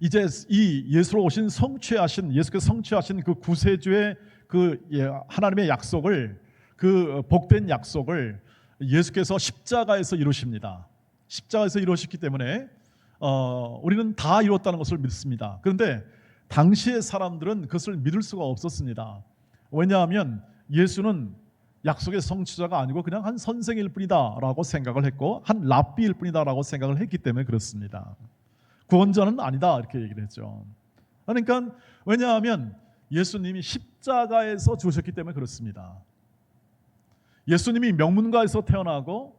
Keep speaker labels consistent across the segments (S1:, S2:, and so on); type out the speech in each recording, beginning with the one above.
S1: 이제 이 예수로 오신 성취하신 예수께서 성취하신 그 구세주의 하나님의 약속을, 그 복된 약속을 예수께서 십자가에서 이루십니다. 십자가에서 이루셨기 때문에 우리는 다 이뤘다는 것을 믿습니다. 그런데 당시의 사람들은 그것을 믿을 수가 없었습니다. 왜냐하면 예수는 약속의 성취자가 아니고 그냥 한 선생일 뿐이다라고 생각을 했고, 한 랍비일 뿐이다라고 생각을 했기 때문에 그렇습니다. 구원자는 아니다 이렇게 얘기를 했죠. 그러니까 왜냐하면 예수님이 십자가에서 죽으셨기 때문에 그렇습니다. 예수님이 명문가에서 태어나고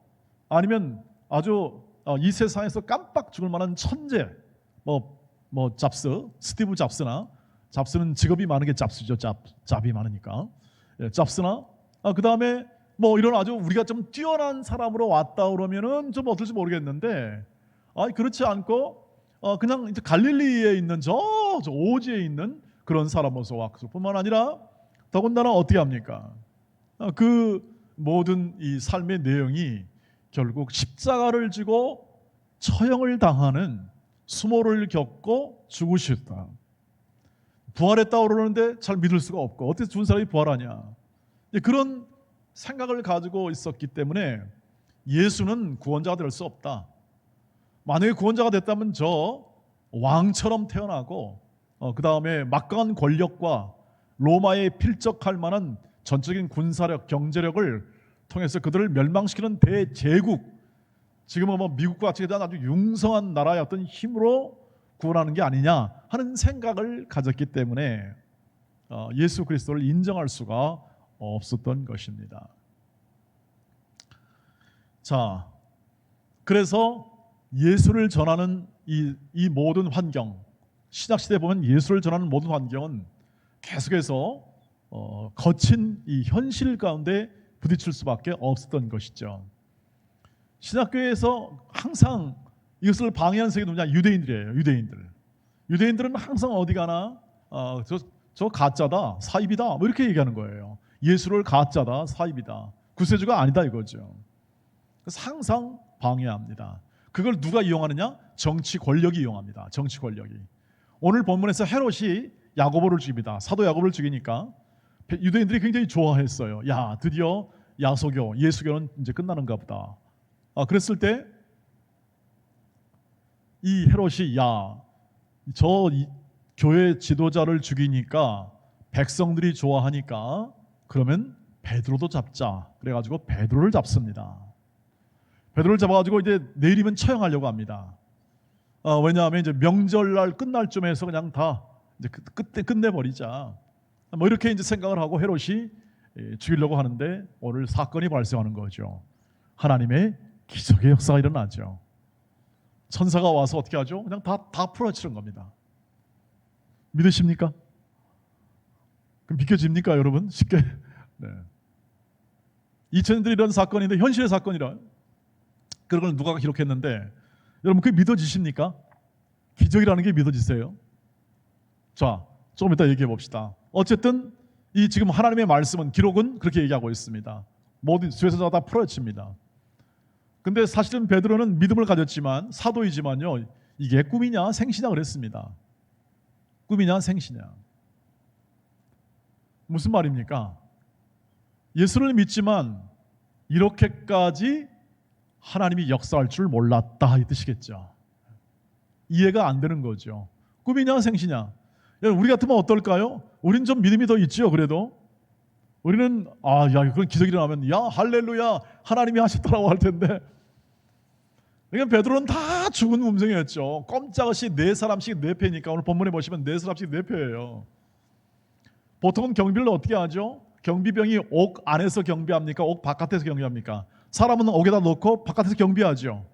S1: 아니면 아주 이 세상에서 깜빡 죽을 만한 천재, 스티브 잡스나, 잡스는 직업이 많은 게 잡스죠. 잡이 많으니까. 잡스나 그 다음에 이런 아주 우리가 좀 뛰어난 사람으로 왔다 그러면은 좀 어떨지 모르겠는데, 그렇지 않고 그냥 이제 갈릴리에 있는 저 오지에 있는 그런 사람으로서 왔을 뿐만 아니라 더군다나 어떻게 합니까? 그 모든 이 삶의 내용이 결국 십자가를 지고 처형을 당하는 수모를 겪고 죽으셨다. 부활했다고 그러는데 잘 믿을 수가 없고 어떻게 죽은 사람이 부활하냐. 그런 생각을 가지고 있었기 때문에 예수는 구원자가 될 수 없다. 만약에 구원자가 됐다면 저 왕처럼 태어나고 그 다음에 막강한 권력과 로마에 필적할 만한 전적인 군사력, 경제력을 통해서 그들을 멸망시키는 대제국, 지금은 미국과 같이 아주 융성한 나라의 어떤 힘으로 구원하는 게 아니냐 하는 생각을 가졌기 때문에 예수 그리스도를 인정할 수가 없었던 것입니다. 자, 그래서 예수를 전하는 이 모든 환경, 신약시대에 보면 예수를 전하는 모든 환경은 계속해서 거친 이 현실 가운데 부딪힐 수밖에 없었던 것이죠. 신약교회에서 항상 이것을 방해하는 세력이 누구냐? 유대인들이에요. 유대인들은 항상 어디 가나 저 가짜다, 사입이다 이렇게 얘기하는 거예요. 예수를 가짜다, 사입이다, 구세주가 아니다 이거죠. 그래서 항상 방해합니다. 그걸 누가 이용하느냐? 정치 권력이 이용합니다. 정치 권력이. 오늘 본문에서 헤롯이 야고보를 죽입니다. 사도 야고보를 죽이니까 유대인들이 굉장히 좋아했어요. 야, 드디어 야소교, 예수교는 이제 끝나는가 보다. 그랬을 때 이 헤롯이 저 교회 지도자를 죽이니까 백성들이 좋아하니까 그러면 베드로도 잡자. 그래가지고 베드로를 잡습니다. 베드로를 잡아가지고 이제 내일이면 처형하려고 합니다. 왜냐하면 이제 명절날 끝날 쯤에서 그냥 다 이제 그때 끝내버리자. 이렇게 이제 생각을 하고 헤롯이 죽이려고 하는데 오늘 사건이 발생하는 거죠. 하나님의 기적의 역사가 일어나죠. 천사가 와서 어떻게 하죠? 그냥 다 풀어치는 겁니다. 믿으십니까? 그럼 믿겨집니까, 여러분? 쉽게. 네. 2000년들이 이런 사건인데 현실의 사건이라. 그런 걸 누가 기록했는데 여러분 그게 믿어지십니까? 기적이라는 게 믿어지세요? 자, 조금 이따 얘기해 봅시다. 어쨌든 이 지금 하나님의 말씀은, 기록은 그렇게 얘기하고 있습니다. 모든 죄사자가 다 풀어집니다. 근데 사실은 베드로는 믿음을 가졌지만, 사도이지만요, 이게 꿈이냐 생시냐 그랬습니다. 꿈이냐 생시냐. 무슨 말입니까? 예수를 믿지만 이렇게까지 하나님이 역사할 줄 몰랐다 이 뜻이겠죠. 이해가 안 되는 거죠. 꿈이냐 생시냐. 우리 같으면 어떨까요? 우린 좀 믿음이 더 있죠. 그래도 우리는 그런 기적이 일어나면 할렐루야 하나님이 하셨다라고 할 텐데, 그러니까 베드로는 다 죽은 음성이었죠. 꼼짝없이 4사람씩 4패니까 오늘 본문에 보시면 4사람씩 4패예요. 보통은 경비를 어떻게 하죠? 경비병이 옥 안에서 경비합니까? 옥 바깥에서 경비합니까? 사람은 옥에다 놓고 바깥에서 경비하죠.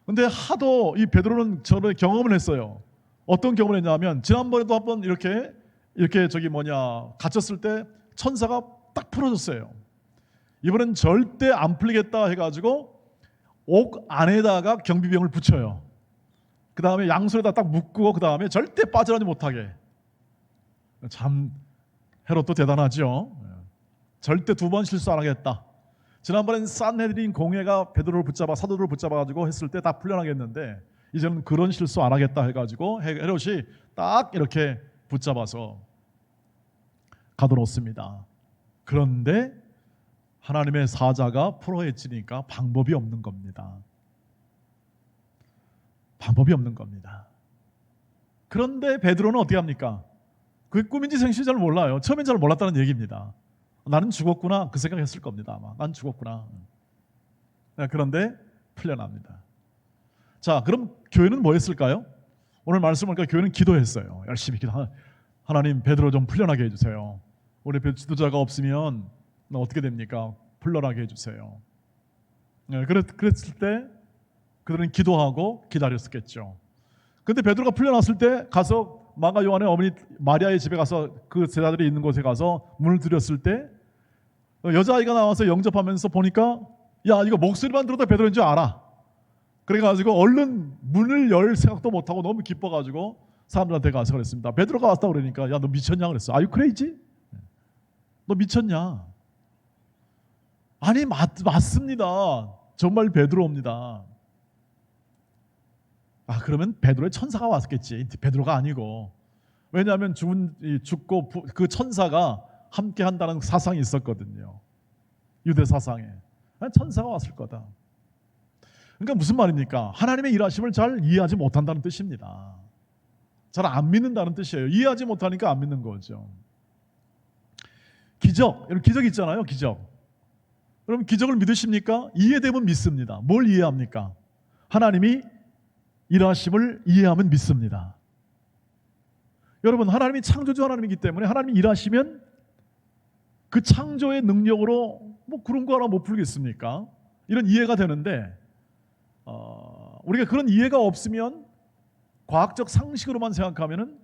S1: 근데 하도 이 베드로는 저는 경험을 했어요. 어떤 경험을 했냐면, 지난번에도 한번 이렇게 갇혔을 때 천사가 딱 풀어줬어요. 이번엔 절대 안 풀리겠다 해가지고 옥 안에다가 경비병을 붙여요. 그 다음에 양손에다 딱 묶고 그 다음에 절대 빠져나오지 못하게. 참 헤롯도 대단하죠. 절대 2번 실수 안 하겠다. 지난번엔 산헤드린 공회가 베드로를 붙잡아, 사도들을 붙잡아가지고 했을 때 다 풀려나겠는데, 이제는 그런 실수 안 하겠다 해가지고 헤롯이 딱 이렇게 붙잡아서 가둬놓습니다. 그런데 하나님의 사자가 풀어헤치니까 방법이 없는 겁니다. 방법이 없는 겁니다. 그런데 베드로는 어떻게 합니까? 그게 꿈인지 생시인지 잘 몰라요. 처음엔 잘 몰랐다는 얘기입니다. 나는 죽었구나 그 생각했을 겁니다. 아마 난 죽었구나. 그런데 풀려납니다. 자, 그럼 교회는 뭐 했을까요? 오늘 말씀 보니까 교회는 기도했어요. 열심히 기도. 하나님 베드로 좀 풀려나게 해주세요. 우리 지도자가 없으면 어떻게 됩니까? 풀려나게 해주세요. 그랬을 때 그들은 기도하고 기다렸었겠죠. 근데 베드로가 풀려났을 때 가서 마가 요한의 어머니 마리아의 집에 가서 그 제자들이 있는 곳에 가서 문을 들였을 때 여자아이가 나와서 영접하면서 보니까 야, 이거 목소리만 들어도 베드로인 줄 알아. 그래가지고 얼른 문을 열 생각도 못하고 너무 기뻐가지고 사람들한테 가서 그랬습니다. 베드로가 왔다 그러니까 야, 너 미쳤냐 그랬어. Are you crazy? 너 미쳤냐? 아니 맞습니다. 정말 베드로입니다. 아, 그러면 베드로의 천사가 왔겠지. 베드로가 아니고. 왜냐하면 죽고 그 천사가 함께 한다는 사상이 있었거든요. 유대 사상에. 천사가 왔을 거다. 그러니까 무슨 말입니까? 하나님의 일하심을 잘 이해하지 못한다는 뜻입니다. 잘 안 믿는다는 뜻이에요. 이해하지 못하니까 안 믿는 거죠. 기적, 여러분 기적 있잖아요. 기적. 여러분 기적을 믿으십니까? 이해되면 믿습니다. 뭘 이해합니까? 하나님이 일하심을 이해하면 믿습니다. 여러분 하나님이 창조주 하나님이기 때문에 하나님이 일하시면 그 창조의 능력으로 뭐 그런 거 하나 못 풀겠습니까? 이런 이해가 되는데 우리가 그런 이해가 없으면 과학적 상식으로만 생각하면은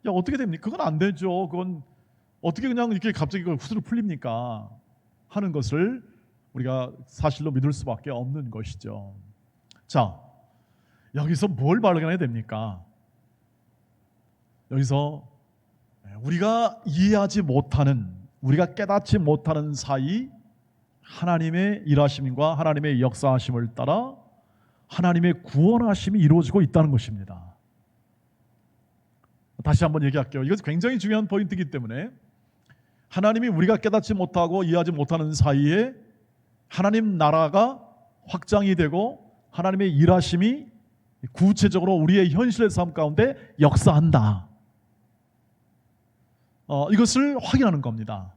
S1: 야 어떻게 됩니까? 그건 안 되죠. 그건 어떻게 그냥 이렇게 갑자기 그걸 후스로 풀립니까? 하는 것을 우리가 사실로 믿을 수밖에 없는 것이죠. 자, 여기서 뭘 발견해야 됩니까? 여기서 우리가 이해하지 못하는, 우리가 깨닫지 못하는 사이 하나님의 일하심과 하나님의 역사하심을 따라 하나님의 구원하심이 이루어지고 있다는 것입니다. 다시 한번 얘기할게요. 이것은 굉장히 중요한 포인트이기 때문에 하나님이 우리가 깨닫지 못하고 이해하지 못하는 사이에 하나님 나라가 확장이 되고 하나님의 일하심이 구체적으로 우리의 현실의 삶 가운데 역사한다. 이것을 확인하는 겁니다.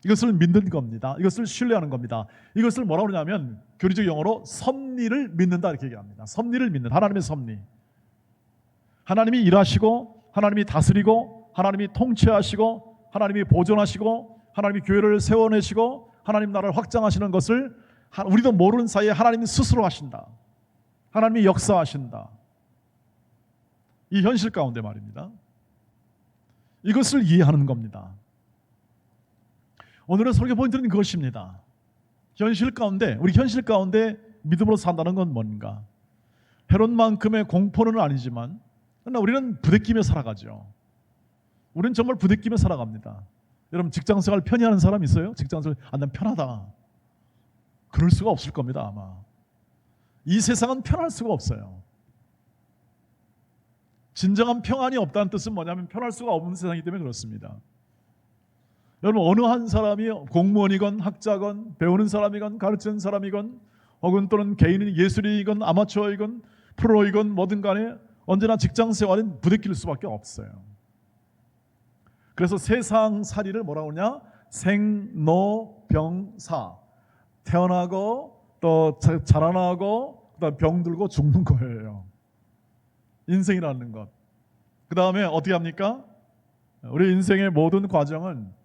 S1: 이것을 믿는 겁니다. 이것을 신뢰하는 겁니다. 이것을 뭐라고 그러냐면 교리적 용어로 섭리를 믿는다 이렇게 얘기합니다. 섭리를 믿는, 하나님의 섭리. 하나님이 일하시고 하나님이 다스리고 하나님이 통치하시고 하나님이 보존하시고 하나님이 교회를 세워내시고 하나님 나라를 확장하시는 것을 우리도 모르는 사이에 하나님이 스스로 하신다. 하나님이 역사하신다. 이 현실 가운데 말입니다. 이것을 이해하는 겁니다. 오늘의 설교 포인트는 그것입니다. 현실 가운데, 우리 현실 가운데 믿음으로 산다는 건 뭔가? 헤롯만큼의 공포는 아니지만 그러나 우리는 부대끼며 살아가죠. 우리는 정말 부대끼며 살아갑니다. 여러분 직장생활 편히 하는 사람 있어요? 직장생활 난 편하다. 그럴 수가 없을 겁니다. 아마 이 세상은 편할 수가 없어요. 진정한 평안이 없다는 뜻은 뭐냐면 편할 수가 없는 세상이기 때문에 그렇습니다. 여러분 어느 한 사람이 공무원이건 학자건 배우는 사람이건 가르치는 사람이건 혹은 또는 개인이 예술이건 아마추어이건 프로이건 뭐든 간에 언제나 직장생활은 부대낄 수밖에 없어요. 그래서 세상살이를 뭐라고 하냐? 생로병사. 태어나고 또 자라나고 그다음 병들고 죽는 거예요. 인생이라는 것. 그 다음에 어떻게 합니까? 우리 인생의 모든 과정은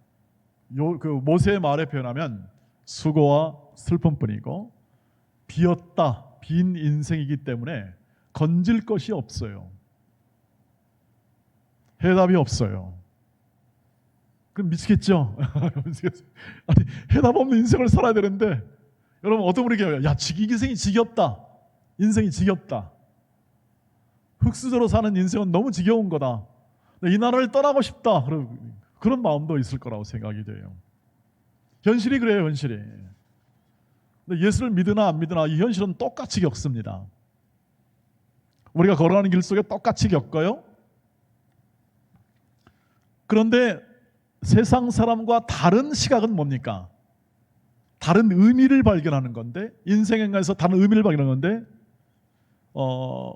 S1: 그 모세의 말에 표현하면 수고와 슬픔뿐이고 비었다, 빈 인생이기 때문에 건질 것이 없어요. 해답이 없어요. 그럼 미치겠죠? 아니, 해답 없는 인생을 살아야 되는데 여러분 어떤 분이 얘기해요. 야, 인생이 지겹다. 인생이 지겹다. 흙수저로 사는 인생은 너무 지겨운 거다. 이 나라를 떠나고 싶다. 그런 마음도 있을 거라고 생각이 돼요. 현실이 그래요. 현실이. 근데 예수를 믿으나 안 믿으나 이 현실은 똑같이 겪습니다. 우리가 걸어가는 길 속에 똑같이 겪어요. 그런데 세상 사람과 다른 시각은 뭡니까? 다른 의미를 발견하는 건데, 인생에 관해서 다른 의미를 발견하는 건데,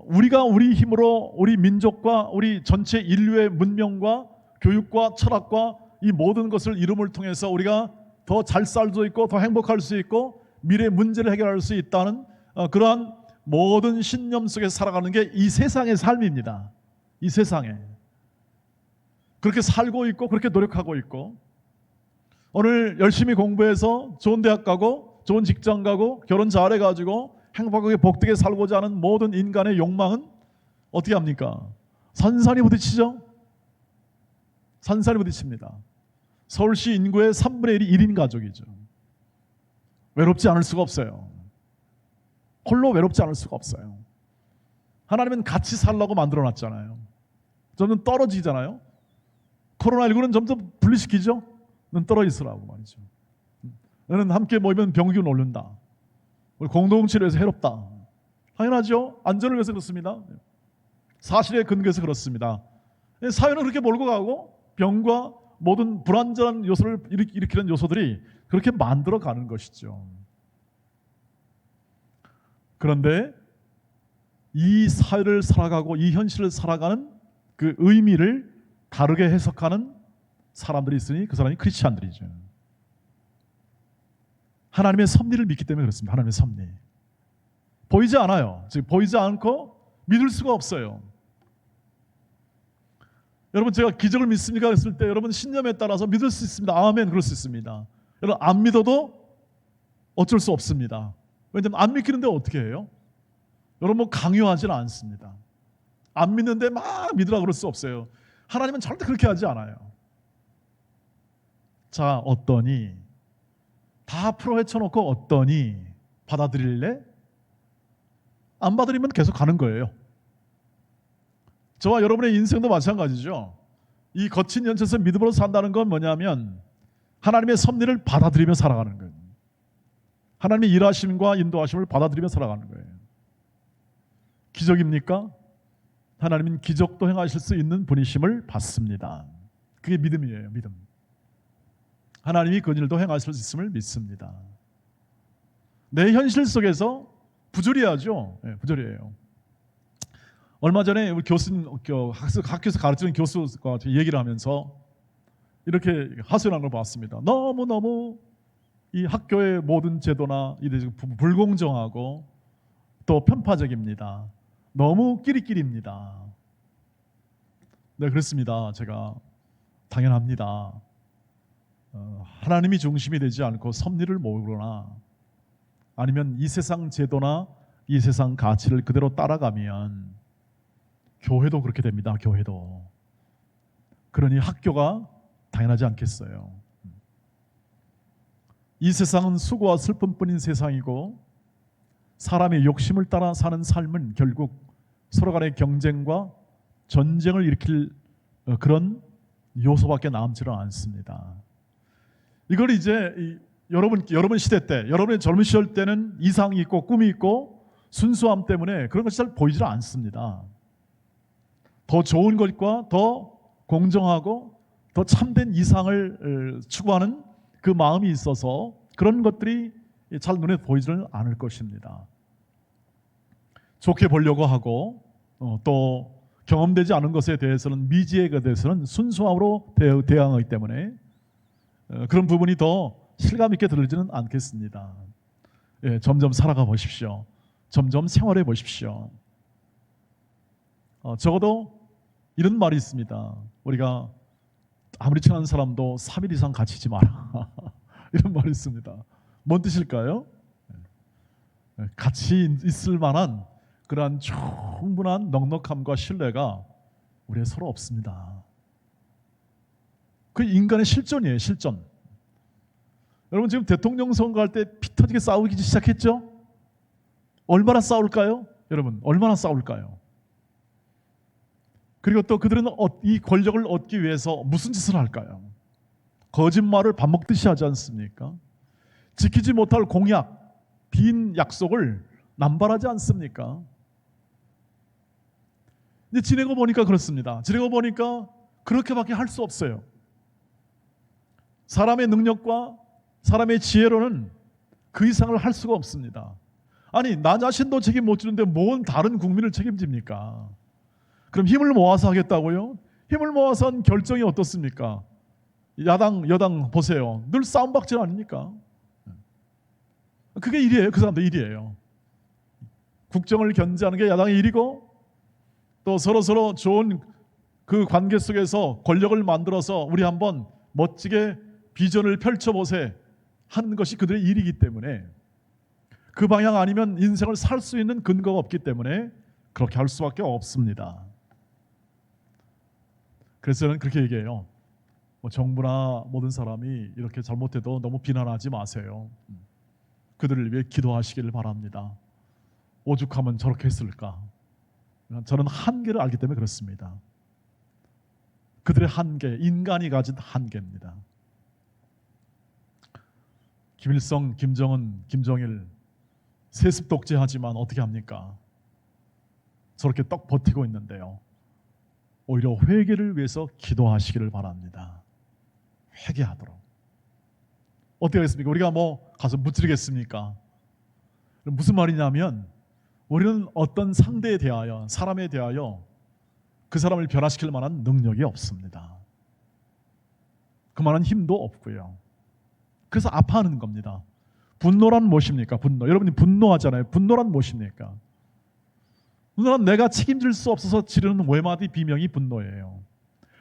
S1: 우리가 우리 힘으로 우리 민족과 우리 전체 인류의 문명과 교육과 철학과 이 모든 것을 이룸을 통해서 우리가 더 잘 살 수 있고 더 행복할 수 있고 미래의 문제를 해결할 수 있다는 그러한 모든 신념 속에 살아가는 게 이 세상의 삶입니다. 이 세상에 그렇게 살고 있고 그렇게 노력하고 있고, 오늘 열심히 공부해서 좋은 대학 가고 좋은 직장 가고 결혼 잘해가지고 행복하게 복되게 살고자 하는 모든 인간의 욕망은 어떻게 합니까? 산산이 부딪히죠. 산산이 부딪힙니다. 서울시 인구의 3분의 1이 1인 가족이죠. 외롭지 않을 수가 없어요. 홀로 외롭지 않을 수가 없어요. 하나님은 같이 살라고 만들어놨잖아요. 점점 떨어지잖아요. 코로나19는 점점 분리시키죠. 넌 떨어져 있으라고 말이죠. 너는 함께 모이면 병균 오른다. 우리 공동체를 위해서 해롭다. 당연하죠. 안전을 위해서 그렇습니다. 사실에 근거해서 그렇습니다. 사회는 그렇게 몰고 가고 병과 모든 불안전한 요소를 일으키는 요소들이 그렇게 만들어가는 것이죠. 그런데 이 사회를 살아가고 이 현실을 살아가는 그 의미를 다르게 해석하는 사람들이 있으니 그 사람이 크리스찬들이죠. 하나님의 섭리를 믿기 때문에 그렇습니다. 하나님의 섭리. 보이지 않아요. 즉 보이지 않고 믿을 수가 없어요. 여러분, 제가 기적을 믿습니까? 했을 때 여러분 신념에 따라서 믿을 수 있습니다. 아멘, 그럴 수 있습니다. 여러분 안 믿어도 어쩔 수 없습니다. 왜냐하면 안 믿기는데 어떻게 해요? 여러분 뭐 강요하지는 않습니다. 안 믿는데 막 믿으라 그럴 수 없어요. 하나님은 절대 그렇게 하지 않아요. 자, 어떠니? 다 풀어헤쳐놓고 어떠니? 받아들일래? 안 받아들이면 계속 가는 거예요. 저와 여러분의 인생도 마찬가지죠. 이 거친 현실에서 믿음으로 산다는 건 뭐냐면 하나님의 섭리를 받아들이며 살아가는 거예요. 하나님의 일하심과 인도하심을 받아들이며 살아가는 거예요. 기적입니까? 하나님은 기적도 행하실 수 있는 분이심을 받습니다. 그게 믿음이에요. 믿음. 하나님이 그 일도 행하실 수 있음을 믿습니다. 내 현실 속에서 부조리하죠. 네, 부조리해요. 얼마 전에 우리 교수님, 학교에서 가르치는 교수가 얘기를 하면서 이렇게 하소연한 걸 봤습니다. 너무너무 이 학교의 모든 제도나 불공정하고 또 편파적입니다. 너무 끼리끼리입니다. 네, 그렇습니다. 제가 당연합니다. 하나님이 중심이 되지 않고 섭리를 모으거나 아니면 이 세상 제도나 이 세상 가치를 그대로 따라가면 교회도 그렇게 됩니다. 교회도. 그러니 학교가 당연하지 않겠어요. 이 세상은 수고와 슬픔뿐인 세상이고 사람의 욕심을 따라 사는 삶은 결국 서로 간의 경쟁과 전쟁을 일으킬 그런 요소밖에 남지는 않습니다. 이걸 이제 여러분 시대 때, 여러분의 젊은 시절 때는 이상이 있고 꿈이 있고 순수함 때문에 그런 것이 잘 보이지 않습니다. 더 좋은 것과 더 공정하고 더 참된 이상을 추구하는 그 마음이 있어서 그런 것들이 잘 눈에 보이지는 않을 것입니다. 좋게 보려고 하고 또 경험되지 않은 것에 대해서는 미지에 대해서는 순수함으로 대응하기 때문에 그런 부분이 더 실감 있게 들리지는 않겠습니다. 예, 점점 살아가 보십시오. 점점 생활해 보십시오. 적어도 이런 말이 있습니다. 우리가 아무리 친한 사람도 3일 이상 갇히지 마라. 이런 말이 있습니다. 뭔 뜻일까요? 같이 있을 만한 그러한 충분한 넉넉함과 신뢰가 우리의 서로 없습니다. 그 인간의 실존이에요. 실존. 여러분 지금 대통령 선거할 때 피 터지게 싸우기 시작했죠? 얼마나 싸울까요? 여러분 얼마나 싸울까요? 그리고 또 그들은 이 권력을 얻기 위해서 무슨 짓을 할까요? 거짓말을 밥 먹듯이 하지 않습니까? 지키지 못할 공약, 빈 약속을 남발하지 않습니까? 이제 지내고 보니까 그렇습니다. 지내고 보니까 그렇게밖에 할 수 없어요. 사람의 능력과 사람의 지혜로는 그 이상을 할 수가 없습니다. 아니, 나 자신도 책임 못 지는데 뭔 다른 국민을 책임집니까? 그럼 힘을 모아서 하겠다고요? 힘을 모아서 한 결정이 어떻습니까? 야당, 여당 보세요. 늘 싸움박질 아닙니까? 그게 일이에요. 그 사람들 일이에요. 국정을 견제하는 게 야당의 일이고, 또 서로 좋은 그 관계 속에서 권력을 만들어서 우리 한번 멋지게 비전을 펼쳐보세 하는 것이 그들의 일이기 때문에, 그 방향 아니면 인생을 살 수 있는 근거가 없기 때문에 그렇게 할 수밖에 없습니다. 그래서 저는 그렇게 얘기해요. 정부나 모든 사람이 이렇게 잘못해도 너무 비난하지 마세요. 그들을 위해 기도하시기를 바랍니다. 오죽하면 저렇게 했을까? 저는 한계를 알기 때문에 그렇습니다. 그들의 한계, 인간이 가진 한계입니다. 김일성, 김정은, 김정일 세습 독재하지만 어떻게 합니까? 저렇게 떡 버티고 있는데요. 오히려 회개를 위해서 기도하시기를 바랍니다. 회개하도록. 어떻게 하겠습니까? 우리가 뭐 가서 무찌르겠습니까? 무슨 말이냐면, 우리는 어떤 상대에 대하여, 사람에 대하여 그 사람을 변화시킬 만한 능력이 없습니다. 그만한 힘도 없고요. 그래서 아파하는 겁니다. 분노란 무엇입니까? 분노. 여러분이 분노하잖아요. 분노란 무엇입니까? 분노란 내가 책임질 수 없어서 지르는 외마디 비명이 분노예요.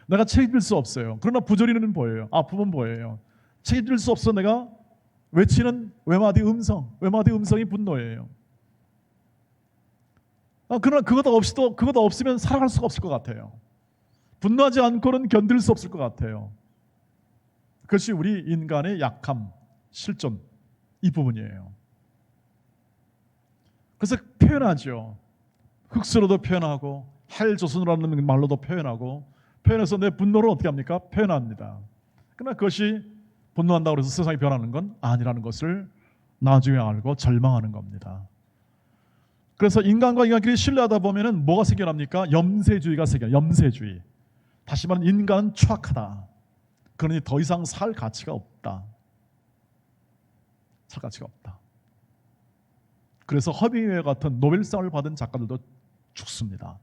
S1: 내가 책임질 수 없어요. 그러나 부조리는 뭐예요? 아픔은 뭐예요? 책임질 수 없어 내가 외치는 외마디 음성. 외마디 음성이 분노예요. 그러나 그것도 없으면 살아갈 수가 없을 것 같아요. 분노하지 않고는 견딜 수 없을 것 같아요. 그것이 우리 인간의 약함, 실존, 이 부분이에요. 그래서 표현하죠. 흑수로도 표현하고 헬조선이라는 말로도 표현하고, 표현해서 내 분노를 어떻게 합니까? 표현합니다. 그러나 그것이 분노한다고 해서 세상이 변하는 건 아니라는 것을 나중에 알고 절망하는 겁니다. 그래서 인간과 인간끼리 신뢰하다 보면은 뭐가 생겨납니까? 염세주의가 생겨요. 염세주의. 다시 말하면 인간은 추악하다. 그러니 더 이상 살 가치가 없다. 살 가치가 없다. 그래서 허밍웨이 같은 노벨상을 받은 작가들도 죽습니다.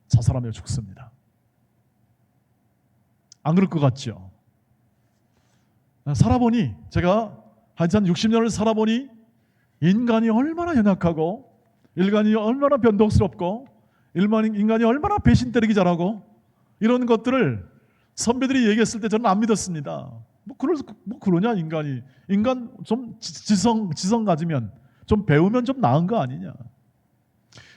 S1: 자살하며 죽습니다. 안 그럴 것 같죠? 살아보니, 제가 한 60년을 살아보니 인간이 얼마나 연약하고, 인간이 얼마나 변덕스럽고, 인간이 얼마나 배신 때리기 잘하고, 이런 것들을 선배들이 얘기했을 때 저는 안 믿었습니다. 뭐 그러냐 인간이. 인간 좀 지성 가지면, 좀 배우면 좀 나은 거 아니냐.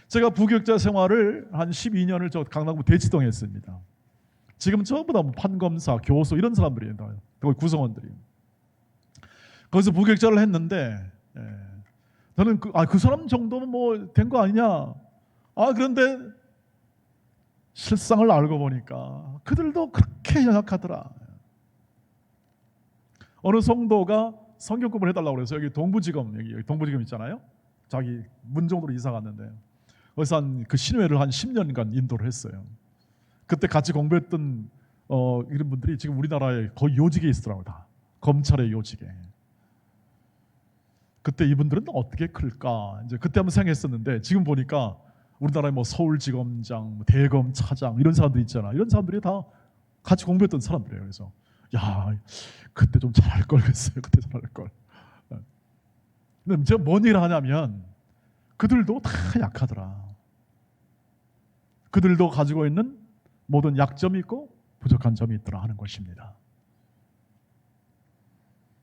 S1: 제가 부교육자 생활을 한 12년을 저 강남구 대치동에 했습니다. 지금 전부 다 판검사, 교수 이런 사람들이에요. 거기 구성원들이. 거기서 부교육자를 했는데, 저는 그 사람 정도면 뭐 된 거 아니냐. 그런데 실상을 알고 보니까 그들도 그렇게 연약하더라. 어느 성도가 성경급을 해달라고 그래서 여기 동부지검, 여기 동부지검 있잖아요. 자기 문정도로 이사 갔는데 거기서 그 신회를 한 10년간 인도를 했어요. 그때 같이 공부했던 이런 분들이 지금 우리나라에 거의 요직에 있더라고요. 다 검찰의 요직에. 그때 이분들은 어떻게 클까? 이제 그때 한번 생각했었는데, 지금 보니까 우리나라에 뭐 서울지검장, 대검차장 이런 사람들 있잖아. 이런 사람들이 다 같이 공부했던 사람들이에요. 그래서 야, 그때 좀 잘할 걸 그랬어요. 그때 잘할 걸. 근데 제가 뭔 일을 하냐면, 그들도 다 약하더라. 그들도 가지고 있는 모든 약점이 있고 부족한 점이 있더라 하는 것입니다.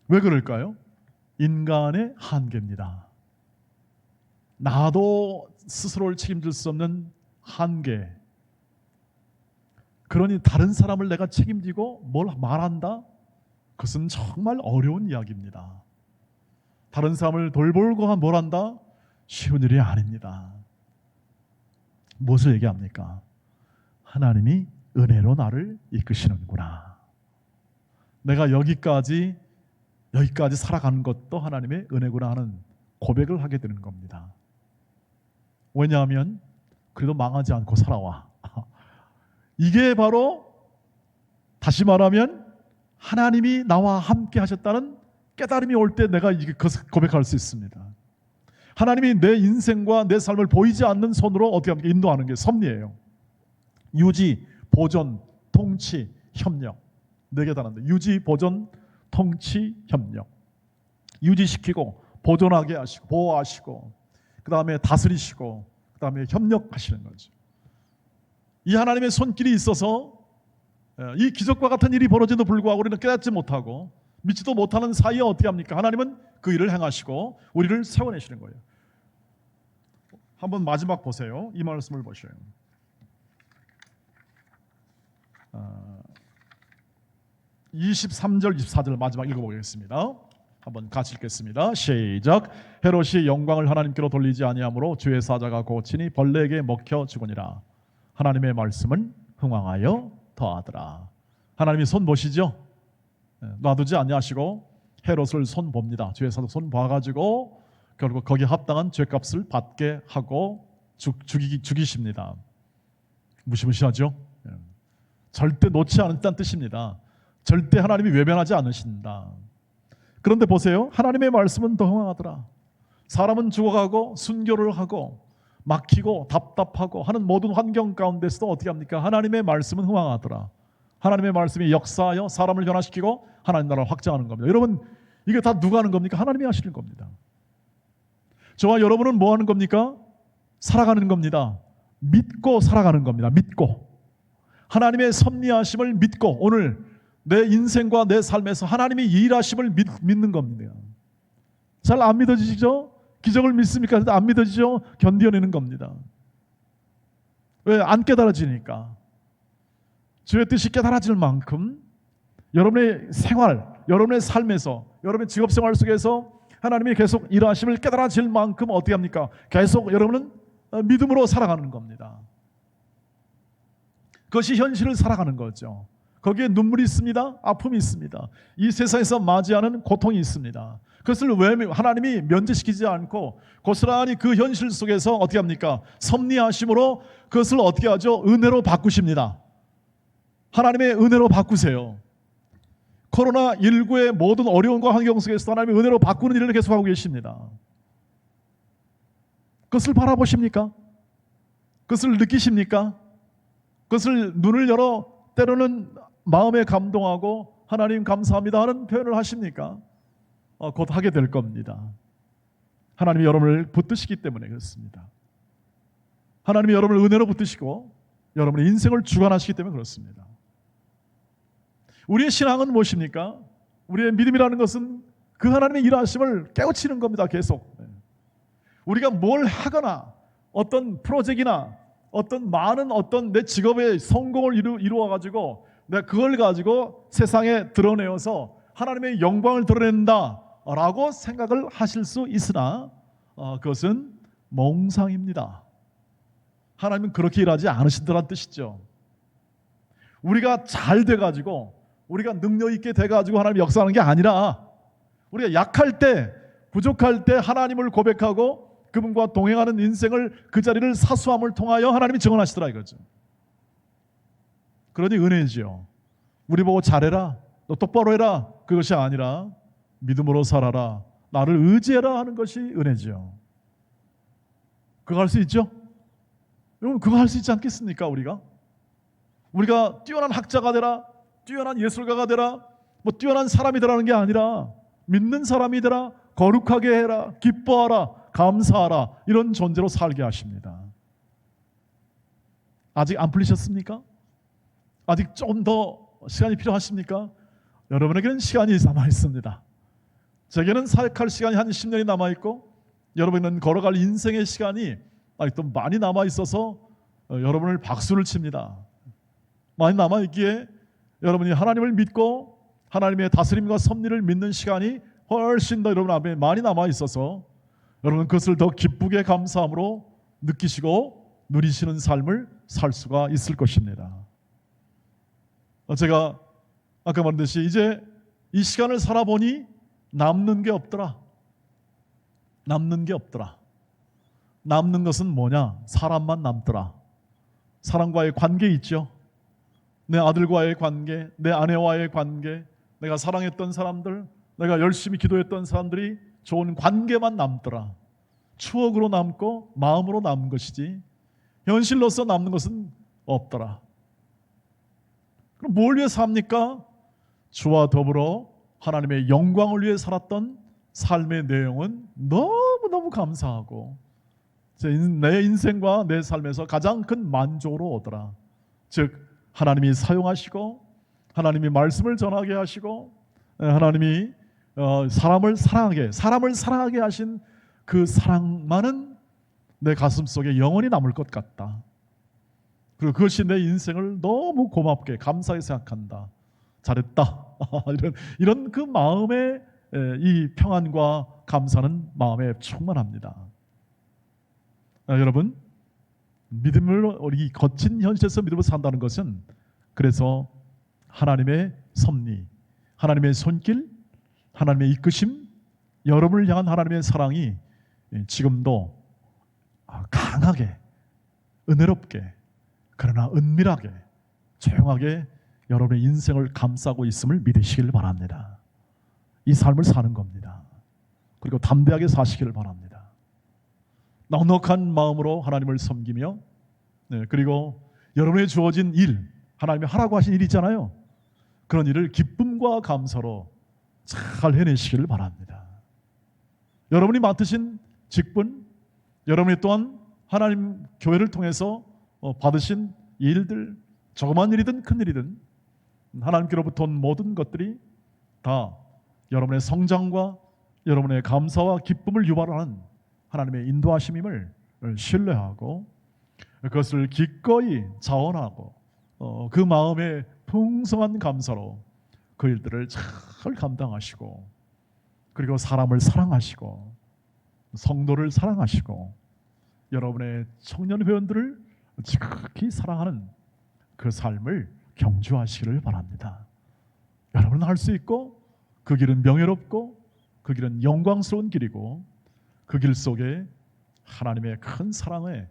S1: 왜 그럴까요? 인간의 한계입니다. 나도 스스로를 책임질 수 없는 한계. 그러니 다른 사람을 내가 책임지고 뭘 말한다? 그것은 정말 어려운 이야기입니다. 다른 사람을 돌보고 뭘 한다? 쉬운 일이 아닙니다. 무엇을 얘기합니까? 하나님이 은혜로 나를 이끄시는구나. 내가 여기까지 살아가는 것도 하나님의 은혜구나 하는 고백을 하게 되는 겁니다. 왜냐하면 그래도 망하지 않고 살아와. 이게 바로 다시 말하면 하나님이 나와 함께 하셨다는 깨달음이 올 때 내가 이게 고백할 수 있습니다. 하나님이 내 인생과 내 삶을 보이지 않는 손으로 어떻게 합니까? 인도하는 게 섭리예요. 유지, 보존, 통치, 협력. 4개 단어인데 유지, 보존, 통치, 협력. 유지시키고 보존하게 하시고 보호하시고 그 다음에 다스리시고 그 다음에 협력하시는 거죠. 이 하나님의 손길이 있어서 이 기적과 같은 일이 벌어져도 불구하고 우리는 깨닫지 못하고 믿지도 못하는 사이에 어떻게 합니까? 하나님은 그 일을 행하시고 우리를 세워내시는 거예요. 한번 마지막 보세요. 이 말씀을 보셔요. 23절 24절 마지막 읽어보겠습니다. 한번 같이 읽겠습니다. 시작. 헤롯이 영광을 하나님께로 돌리지 아니하므로 주의 사자가 고치니 벌레에게 먹혀 죽으니라. 하나님의 말씀은 흥왕하여 더하더라. 하나님이 손 보시죠? 놔두지 아니하시고 헤롯을 손 봅니다. 주의 사자 손 봐가지고 결국 거기에 합당한 죄값을 받게 하고 죽이십니다. 무시무시하죠? 절대 놓지 않는다는 뜻입니다. 절대 하나님이 외면하지 않으신다. 그런데 보세요. 하나님의 말씀은 더 흥황하더라. 사람은 죽어가고 순교를 하고 막히고 답답하고 하는 모든 환경 가운데서도 어떻게 합니까? 하나님의 말씀은 흥황하더라. 하나님의 말씀이 역사하여 사람을 변화시키고 하나님 나라를 확장하는 겁니다. 여러분, 이게 다 누가 하는 겁니까? 하나님이 하시는 겁니다. 저와 여러분은 뭐 하는 겁니까? 살아가는 겁니다. 믿고 살아가는 겁니다. 믿고. 하나님의 섭리하심을 믿고 오늘 내 인생과 내 삶에서 하나님이 일하심을 믿는 겁니다. 잘 안 믿어지시죠? 기적을 믿습니까? 안 믿어지죠? 견뎌내는 겁니다. 왜? 안 깨달아지니까. 주의 뜻이 깨달아질 만큼 여러분의 생활, 여러분의 삶에서, 여러분의 직업생활 속에서 하나님이 계속 일하심을 깨달아질 만큼 어떻게 합니까? 계속 여러분은 믿음으로 살아가는 겁니다. 그것이 현실을 살아가는 거죠. 거기에 눈물이 있습니다. 아픔이 있습니다. 이 세상에서 맞이하는 고통이 있습니다. 그것을 왜 하나님이 면제시키지 않고 고스란히 그 현실 속에서 어떻게 합니까? 섭리하심으로 그것을 어떻게 하죠? 은혜로 바꾸십니다. 하나님의 은혜로 바꾸세요. 코로나19의 모든 어려움과 환경 속에서 하나님의 은혜로 바꾸는 일을 계속하고 계십니다. 그것을 바라보십니까? 그것을 느끼십니까? 그것을 눈을 열어 때로는 마음에 감동하고 하나님 감사합니다 하는 표현을 하십니까? 곧 하게 될 겁니다. 하나님이 여러분을 붙드시기 때문에 그렇습니다. 하나님이 여러분을 은혜로 붙드시고 여러분의 인생을 주관하시기 때문에 그렇습니다. 우리의 신앙은 무엇입니까? 우리의 믿음이라는 것은 그 하나님의 일하심을 깨우치는 겁니다. 계속. 우리가 뭘 하거나 어떤 프로젝트나 어떤 많은 어떤 내 직업의 성공을 이루어 가지고 내가 그걸 가지고 세상에 드러내어서 하나님의 영광을 드러낸다라고 생각을 하실 수 있으나 그것은 몽상입니다. 하나님은 그렇게 일하지 않으신다는 뜻이죠. 우리가 잘 돼가지고 우리가 능력 있게 돼가지고 하나님 역사하는 게 아니라 우리가 약할 때 부족할 때 하나님을 고백하고 그분과 동행하는 인생을 그 자리를 사수함을 통하여 하나님이 증언하시더라 이거죠. 그러니 은혜지요. 우리 보고 잘해라, 너 똑바로 해라 그것이 아니라 믿음으로 살아라, 나를 의지해라 하는 것이 은혜지요. 그거 할 수 있죠? 여러분 그거 할 수 있지 않겠습니까? 우리가 뛰어난 학자가 되라, 뛰어난 예술가가 되라, 뭐 뛰어난 사람이 되라는 게 아니라 믿는 사람이 되라, 거룩하게 해라, 기뻐하라, 감사하라 이런 존재로 살게 하십니다. 아직 안 풀리셨습니까? 아직 좀 더 시간이 필요하십니까? 여러분에게는 시간이 남아 있습니다. 제게는 사역할 시간이 한 10년이 남아 있고 여러분은 걸어갈 인생의 시간이 아직도 많이 남아 있어서 여러분을 박수를 칩니다. 많이 남아 있기에 여러분이 하나님을 믿고 하나님의 다스림과 섭리를 믿는 시간이 훨씬 더 여러분 앞에 많이 남아 있어서 여러분 그것을 더 기쁘게 감사함으로 느끼시고 누리시는 삶을 살 수가 있을 것입니다. 제가 아까 말했듯이 이제 이 시간을 살아보니 남는 게 없더라. 남는 게 없더라. 남는 것은 뭐냐? 사람만 남더라. 사람과의 관계 있죠. 내 아들과의 관계, 내 아내와의 관계, 내가 사랑했던 사람들, 내가 열심히 기도했던 사람들이 좋은 관계만 남더라. 추억으로 남고 마음으로 남은 것이지 현실로서 남는 것은 없더라. 그럼 뭘 위해 삽니까? 주와 더불어 하나님의 영광을 위해 살았던 삶의 내용은 너무너무 감사하고 내 인생과 내 삶에서 가장 큰 만족으로 오더라. 즉 하나님이 사용하시고 하나님이 말씀을 전하게 하시고 하나님이 사람을 사랑하게 하신 그 사랑만은 내 가슴속에 영원히 남을 것 같다. 그리고 그것이 내 인생을 너무 고맙게 감사히 생각한다. 잘했다. 이런 그 마음의 이 평안과 감사는 마음에 충만합니다. 여러분, 믿음을 우리 거친 현실에서 믿음을 산다는 것은 그래서 하나님의 섭리, 하나님의 손길, 하나님의 이끄심, 여러분을 향한 하나님의 사랑이 지금도 강하게, 은혜롭게, 그러나 은밀하게, 조용하게 여러분의 인생을 감싸고 있음을 믿으시길 바랍니다. 이 삶을 사는 겁니다. 그리고 담대하게 사시기를 바랍니다. 넉넉한 마음으로 하나님을 섬기며 그리고 여러분의 주어진 일, 하나님이 하라고 하신 일이 있잖아요. 그런 일을 기쁨과 감사로 잘 해내시기를 바랍니다. 여러분이 맡으신 직분, 여러분이 또한 하나님 교회를 통해서 받으신 일들, 조그만 일이든 큰 일이든 하나님께로부터 온 모든 것들이 다 여러분의 성장과 여러분의 감사와 기쁨을 유발하는 하나님의 인도하심임을 신뢰하고 그것을 기꺼이 자원하고 그 마음의 풍성한 감사로 그 일들을 잘 감당하시고 그리고 사람을 사랑하시고 성도를 사랑하시고 여러분의 청년 회원들을 지극히 사랑하는 그 삶을 경주하시기를 바랍니다. 여러분은 할 수 있고 그 길은 명예롭고 그 길은 영광스러운 길이고 그 길 속에 하나님의 큰 사랑의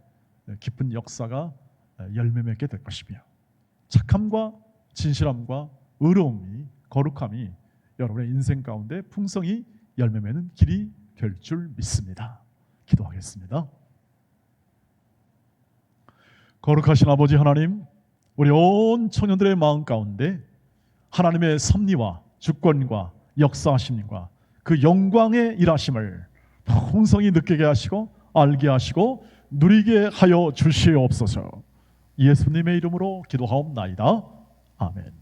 S1: 깊은 역사가 열매 맺게 될 것이며 착함과 진실함과 의로움이 거룩함이 여러분의 인생 가운데 풍성히 열매 맺는 길이 될 줄 믿습니다. 기도하겠습니다. 거룩하신 아버지 하나님, 우리 온 청년들의 마음 가운데 하나님의 섭리와 주권과 역사하심과 그 영광의 일하심을 풍성히 느끼게 하시고 알게 하시고 누리게 하여 주시옵소서. 예수님의 이름으로 기도하옵나이다. 아멘.